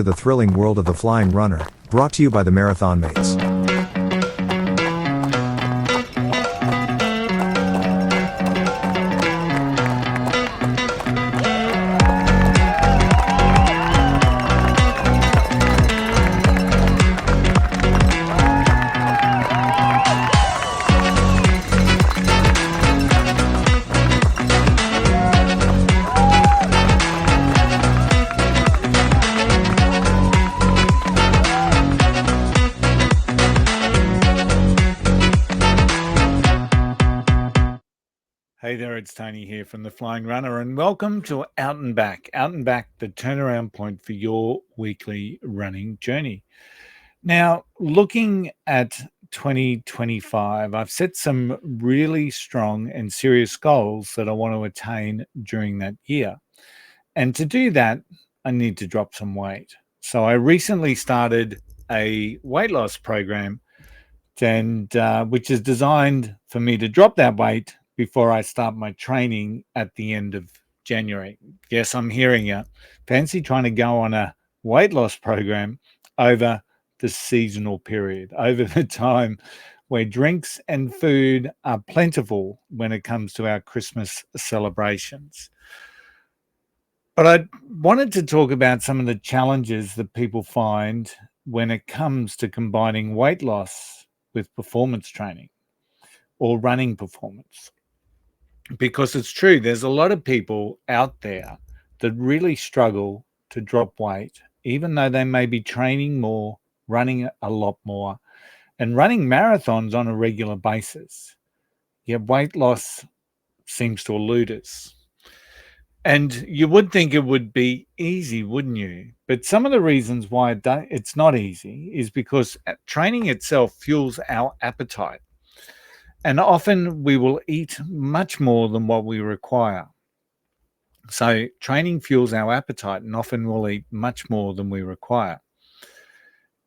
to the thrilling world of the flying runner, brought to you by the Marathon Mates. Hey there, it's Tony here from The Flying Runner, and welcome to Out and Back. Out and Back, the turnaround point for your weekly running journey. Now, looking at 2025, I've set some really strong and serious goals that I want to attain during that year. And to do that, I need to drop some weight. So I recently started a weight loss program, and which is designed for me to drop that weight before I start my training at the end of January. Yes, I'm hearing you. Fancy trying to go on a weight loss program over the seasonal period, over the time where drinks and food are plentiful when it comes to our Christmas celebrations. But I wanted to talk about some of the challenges that people find when it comes to combining weight loss with performance training or running performance. Because it's true, there's a lot of people out there that really struggle to drop weight, even though they may be training more, running a lot more, and running marathons on a regular basis. Yet weight loss seems to elude us. And you would think it would be easy, wouldn't you? But some of the reasons why it's not easy is because training itself fuels our appetite. And often we will eat much more than what we require. So training fuels our appetite, and often we'll eat much more than we require.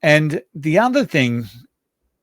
And the other thing,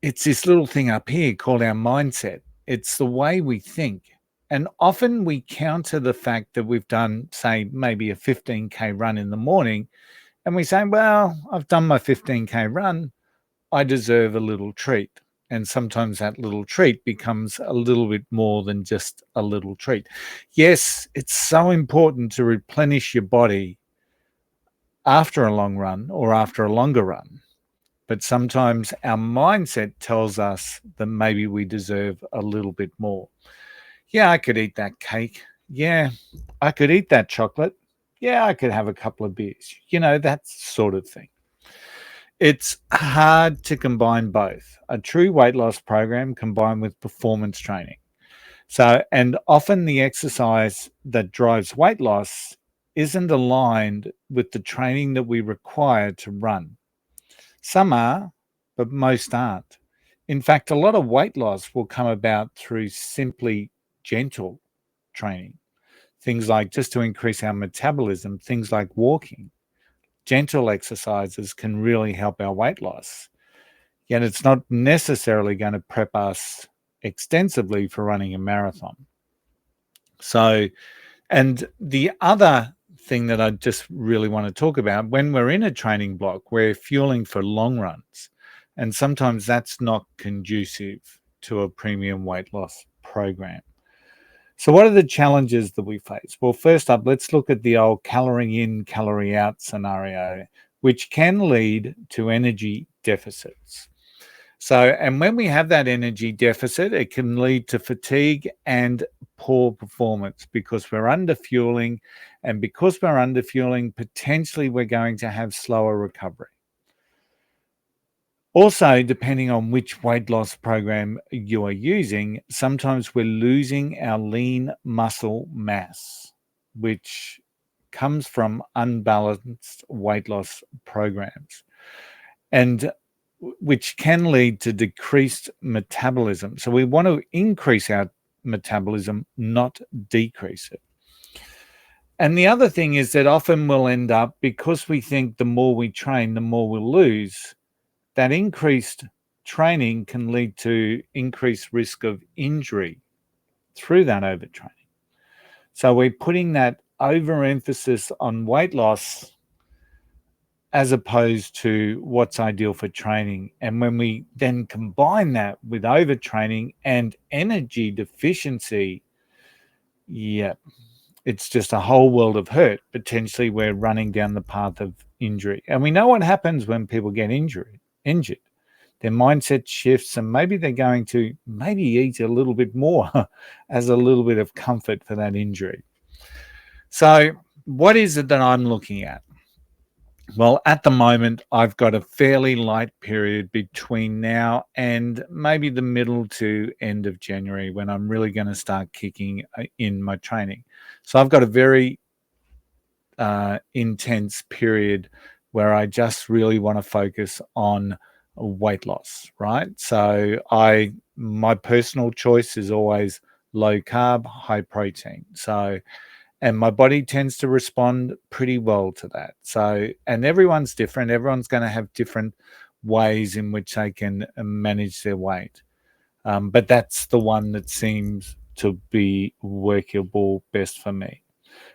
it's this little thing up here called our mindset. It's the way we think. And often we counter the fact that we've done, say, maybe a 15K run in the morning, and we say, well, I've done my 15K run, I deserve a little treat. And sometimes that little treat becomes a little bit more than just a little treat. Yes, it's so important to replenish your body after a long run or after a longer run. But sometimes our mindset tells us that maybe we deserve a little bit more. Yeah, I could eat that cake. Yeah, I could eat that chocolate. Yeah, I could have a couple of beers. That sort of thing. It's hard to combine both, a true weight loss program combined with performance training. So, and often the exercise that drives weight loss isn't aligned with the training that we require to run. Some are, but most aren't. In fact, a lot of weight loss will come about through simply gentle training. Things like just to increase our metabolism, things like walking. Gentle exercises can really help our weight loss. Yet it's not necessarily going to prep us extensively for running a marathon. So, and the other thing that I just really want to talk about, when we're in a training block, we're fueling for long runs. And sometimes that's not conducive to a premium weight loss program. So what are the challenges that we face? Well, first up, let's look at the old calorie in, calorie out scenario, which can lead to energy deficits. So, and when we have that energy deficit, it can lead to fatigue and poor performance because we're under fueling. And because we're under fueling, potentially we're going to have slower recovery. Also, depending on which weight loss program you are using, sometimes we're losing our lean muscle mass, which comes from unbalanced weight loss programs, and which can lead to decreased metabolism. So we want to increase our metabolism, not decrease it. And the other thing is that often we'll end up, because we think the more we train, the more we'll lose, that increased training can lead to increased risk of injury through that overtraining. So we're putting that overemphasis on weight loss as opposed to what's ideal for training. And when we then combine that with overtraining and energy deficiency, yeah, it's just a whole world of hurt. Potentially, we're running down the path of injury. And we know what happens when people get injured. Their mindset shifts, and maybe they're going to maybe eat a little bit more as a little bit of comfort for that injury. So, what is it that I'm looking at? Well, at the moment, I've got a fairly light period between now and maybe the middle to end of January when I'm really going to start kicking in my training. So I've got a very intense period where I just really want to focus on weight loss, right? So my personal choice is always low carb, high protein. So and my body tends to respond pretty well to that. So, and everyone's different. Everyone's going to have different ways in which they can manage their weight. But that's the one that seems to be workable best for me.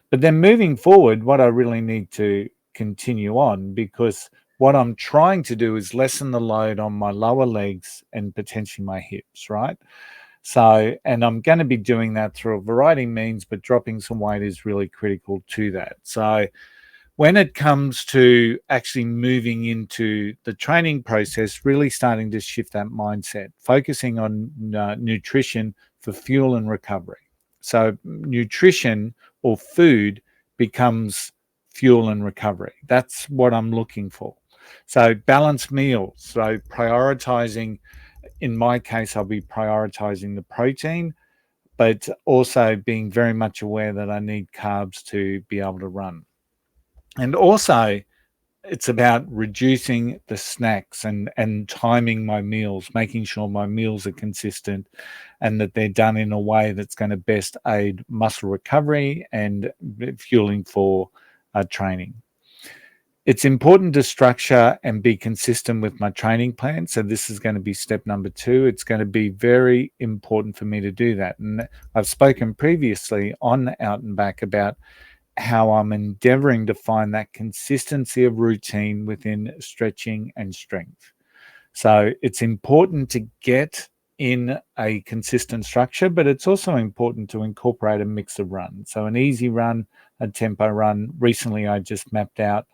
But then moving forward, what I really need to continue on, because what I'm trying to do is lessen the load on my lower legs and potentially my hips, right? So, and I'm going to be doing that through a variety of means, but dropping some weight is really critical to that. So, when it comes to actually moving into the training process, really starting to shift that mindset, focusing on nutrition for fuel and recovery. So, nutrition or food becomes fuel and recovery. That's what I'm looking for. So, balanced meals. So, prioritizing, in my case, I'll be prioritizing the protein, but also being very much aware that I need carbs to be able to run. And also, it's about reducing the snacks and timing my meals, making sure my meals are consistent and that they're done in a way that's going to best aid muscle recovery and fueling for training. It's important to structure and be consistent with my training plan. So this is going to be step number 2. It's going to be very important for me to do that. And I've spoken previously on Out and Back about how I'm endeavoring to find that consistency of routine within stretching and strength. So it's important to get in a consistent structure, but it's also important to incorporate a mix of runs. So an easy run, a tempo run. Recently, I just mapped out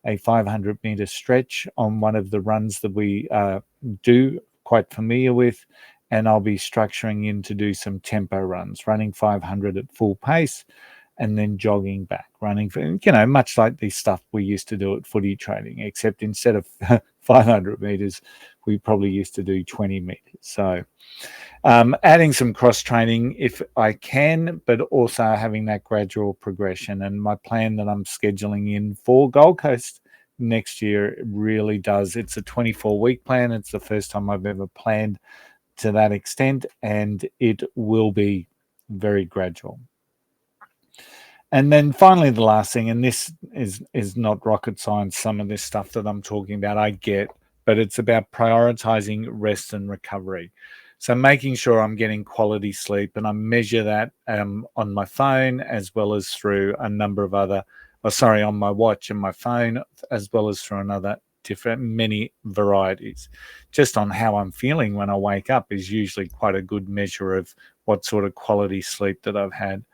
a 500-meter stretch on one of the runs that we do, quite familiar with, and I'll be structuring in to do some tempo runs, running 500 at full pace, and then jogging back, running for, much like the stuff we used to do at footy training, except instead of 500 meters, we probably used to do 20 meters. So adding some cross training if I can, but also having that gradual progression. And my plan that I'm scheduling in for Gold Coast next year really does. It's a 24-week plan. It's the first time I've ever planned to that extent, and it will be very gradual. And then finally, the last thing, and this is not rocket science, some of this stuff that I'm talking about, I get, but it's about prioritizing rest and recovery. So making sure I'm getting quality sleep, and I measure that on my phone as well as through a number of other, on my watch and my phone, as well as through another many varieties. Just on how I'm feeling when I wake up is usually quite a good measure of what sort of quality sleep that I've had.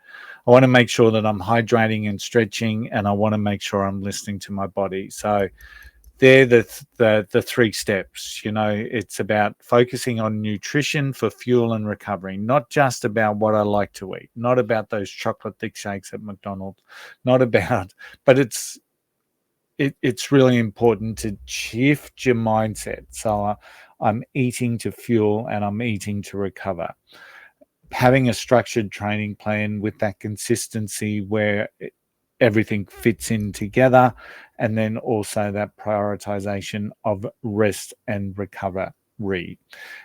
I want to make sure that I'm hydrating and stretching, and I want to make sure I'm listening to my body. So they're the 3 steps. It's about focusing on nutrition for fuel and recovery, not just about what I like to eat, not about those chocolate thick shakes at McDonald's, not about, but it's really important to shift your mindset. So I'm eating to fuel and I'm eating to recover. Having a structured training plan with that consistency where everything fits in together, and then also that prioritization of rest and recovery.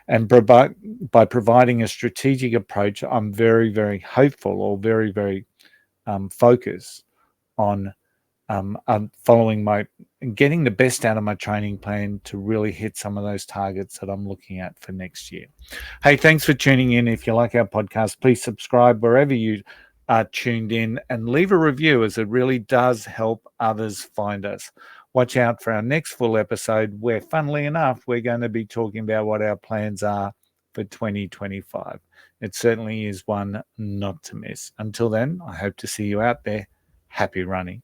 And by providing a strategic approach, I'm very, very hopeful, or very, very focused on getting the best out of my training plan to really hit some of those targets that I'm looking at for next year. Hey, thanks for tuning in. If you like our podcast, please subscribe wherever you are tuned in and leave a review, as it really does help others find us. Watch out for our next full episode where, funnily enough, we're going to be talking about what our plans are for 2025. It certainly is one not to miss. Until then, I hope to see you out there. Happy running.